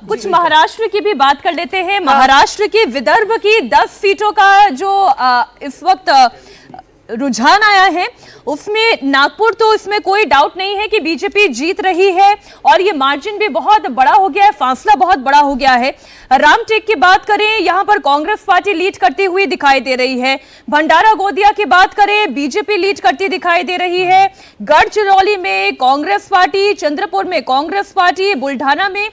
कुछ महाराष्ट्र की भी बात कर लेते हैं। महाराष्ट्र की विदर्भ की 10 सीटों का जो इस वक्त रुझान आया है, उसमें नागपुर तो इसमें कोई डाउट नहीं है कि बीजेपी जीत रही है और ये मार्जिन भी बहुत बड़ा हो गया है, फासला बहुत बड़ा हो गया है। रामटेक की बात करें, यहां पर कांग्रेस पार्टी लीड करती हुई दिखाई दे रही है। भंडारा गोंदिया की बात करें, बीजेपी लीड करती दिखाई दे रही है। गढ़चिरौली में कांग्रेस पार्टी, चंद्रपुर में कांग्रेस पार्टी, बुल्ढाना में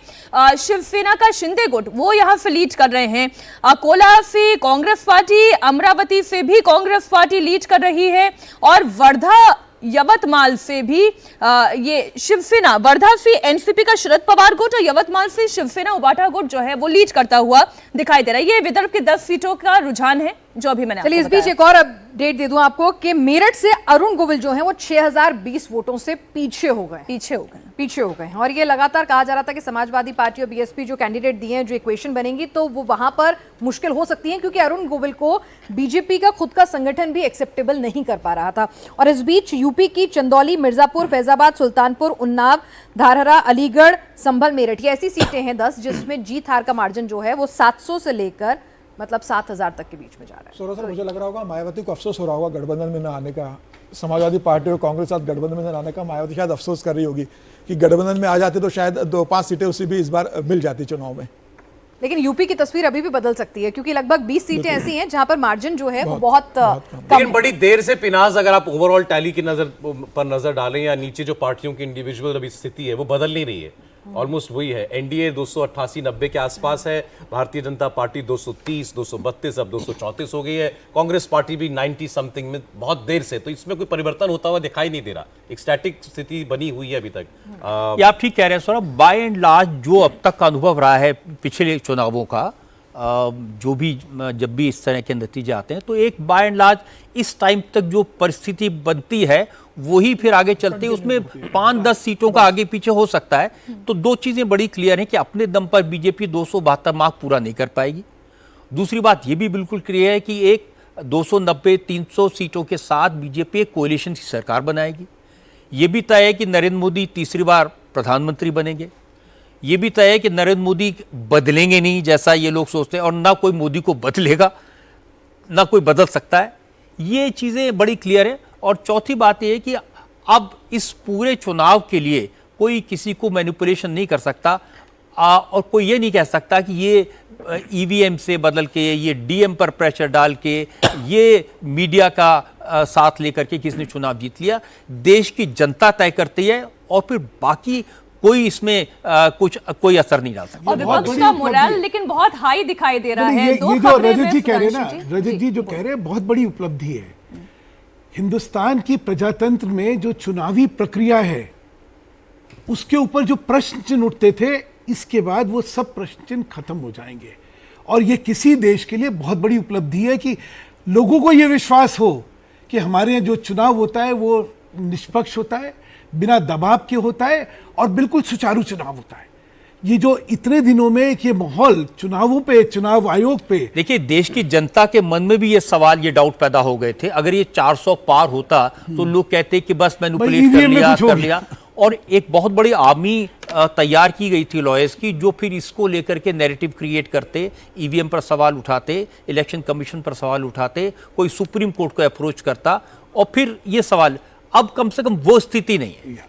शिवसेना का शिंदे गुट वो यहां से लीड कर रहे हैं। अकोला से कांग्रेस पार्टी, अमरावती से भी कांग्रेस पार्टी लीड कर रही है और वर्धा यवतमाल से भी ये शिवसेना, वर्धा से एनसीपी का शरद पवार गुट और यवतमाल से शिवसेना उबाटा गुट जो है वो लीड करता हुआ दिखाई दे रहा है। ये विदर्भ की 10 सीटों का रुझान है जो अभी मैंने। चलिए इस बीच एक और अपडेट दे दूं आपको कि मेरठ से अरुण गोविल जो है वो 6020 वोटों से पीछे हो गए और ये लगातार कहा जा रहा था कि समाजवादी पार्टी और बीएसपी जो कैंडिडेट दिए हैं, जो इक्वेशन बनेंगी तो वो वहां पर मुश्किल हो सकती है, क्योंकि अरुण गोविल को बीजेपी का खुद का संगठन भी एक्सेप्टेबल नहीं कर पा रहा था। और इस बीच यूपी की चंदौली, मिर्जापुर, फैजाबाद, सुल्तानपुर, उन्नाव, धारहरा, अलीगढ़, संभल, मेरठ, ये ऐसी सीटें हैं 10 जिसमें जीत हार का मार्जिन जो है वो 700 से लेकर मतलब 7000 तक के बीच में जा रहा है। सर, मुझे लग रहा होगा मायावती को अफसोस हो रहा होगा गठबंधन में न आने का, समाजवादी पार्टी और कांग्रेस साथ गठबंधन में न आने का। मायावती शायद अफसोस कर रही होगी कि गठबंधन में आ जाते तो शायद 2-5 सीटें उसी भी इस बार मिल जाती चुनाव में। लेकिन यूपी की तस्वीर अभी भी बदल सकती है, क्योंकि लगभग 20 सीटें ऐसी हैं जहां पर मार्जिन जो है वो बहुत कम। लेकिन बड़ी देर से पिनाज, अगर आप ओवरऑल टैली की नजर डालें या नीचे जो पार्टियों की इंडिविजुअल अभी स्थिति है वो बदल नहीं रही है, ऑलमोस्ट वही है। एनडीए 288-90 के आसपास है, भारतीय जनता पार्टी 230, 232, अब 234 हो गई है, कांग्रेस पार्टी भी 90 समथिंग में बहुत देर से। तो इसमें कोई परिवर्तन होता हुआ दिखाई नहीं दे रहा, एक स्टैटिक स्थिति बनी हुई है अभी तक। ये आप ठीक कह रहे हैं सौरभ। बाय एंड लार्ज जो अब तक का अनुभव रहा है पिछले चुनावों का, जो भी जब भी इस तरह के नतीजे आते हैं तो एक बाय एंड लार्ज इस टाइम तक जो परिस्थिति बनती है वही फिर आगे चलती है। उसमें 5-10 सीटों का आगे पीछे हो सकता है। तो दो चीजें बड़ी क्लियर हैं कि अपने दम पर बीजेपी 272 मार्क पूरा नहीं कर पाएगी। दूसरी बात ये भी बिल्कुल क्लियर है कि एक 290-300 सीटों के साथ बीजेपी एक कोalition की सरकार बनाएगी। ये भी तय है कि नरेंद्र मोदी तीसरी बार प्रधानमंत्री बनेंगे। ये भी तय है कि नरेंद्र मोदी बदलेंगे नहीं जैसा ये लोग सोचते हैं, और ना कोई मोदी को बदलेगा, ना कोई बदल सकता है। ये चीज़ें बड़ी क्लियर है। और चौथी बात यह है कि अब इस पूरे चुनाव के लिए कोई किसी को मैनिपुलेशन नहीं कर सकता, और कोई ये नहीं कह सकता कि ये ईवीएम से बदल के, ये डीएम पर प्रेशर डाल के, ये मीडिया का साथ लेकर के किसने चुनाव जीत लिया। देश की जनता तय करती है और फिर बाकी कोई इसमें कोई असर नहीं डाल सकता। और विपक्ष का मोरल लेकिन बहुत हाई दिखाई दे रहा है। ये जो रजत जी कह रहे हैं ना, रजत जी जो कह रहे हैं बहुत बड़ी उपलब्धि है। हिंदुस्तान की प्रजातंत्र में जो चुनावी प्रक्रिया है उसके ऊपर जो प्रश्न चिन्ह उठते थे, इसके बाद वो सब प्रश्न चिन्ह खत्म हो जाएंगे। और ये किसी देश के लिए बहुत बड़ी उपलब्धि है कि लोगों को ये विश्वास हो कि हमारे यहाँ जो चुनाव होता है वो निष्पक्ष होता है, बिना दबाव के होता है और बिल्कुल सुचारू चुनाव होता है। ये जो इतने दिनों में ये माहौल चुनावों पे, चुनाव आयोग पे, देखिए देश की जनता के मन में भी ये सवाल, ये डाउट पैदा हो गए थे। अगर ये 400 पार होता तो लोग कहते कि बस मैनिपुलेट कर लिया। और एक बहुत बड़ी आर्मी तैयार की गई थी लॉयर्स की, जो फिर इसको लेकर के नैरेटिव क्रिएट करते, ईवीएम पर सवाल उठाते, इलेक्शन कमीशन पर सवाल उठाते, कोई सुप्रीम कोर्ट को अप्रोच करता, और फिर ये सवाल, अब कम से कम वो स्थिति नहीं है।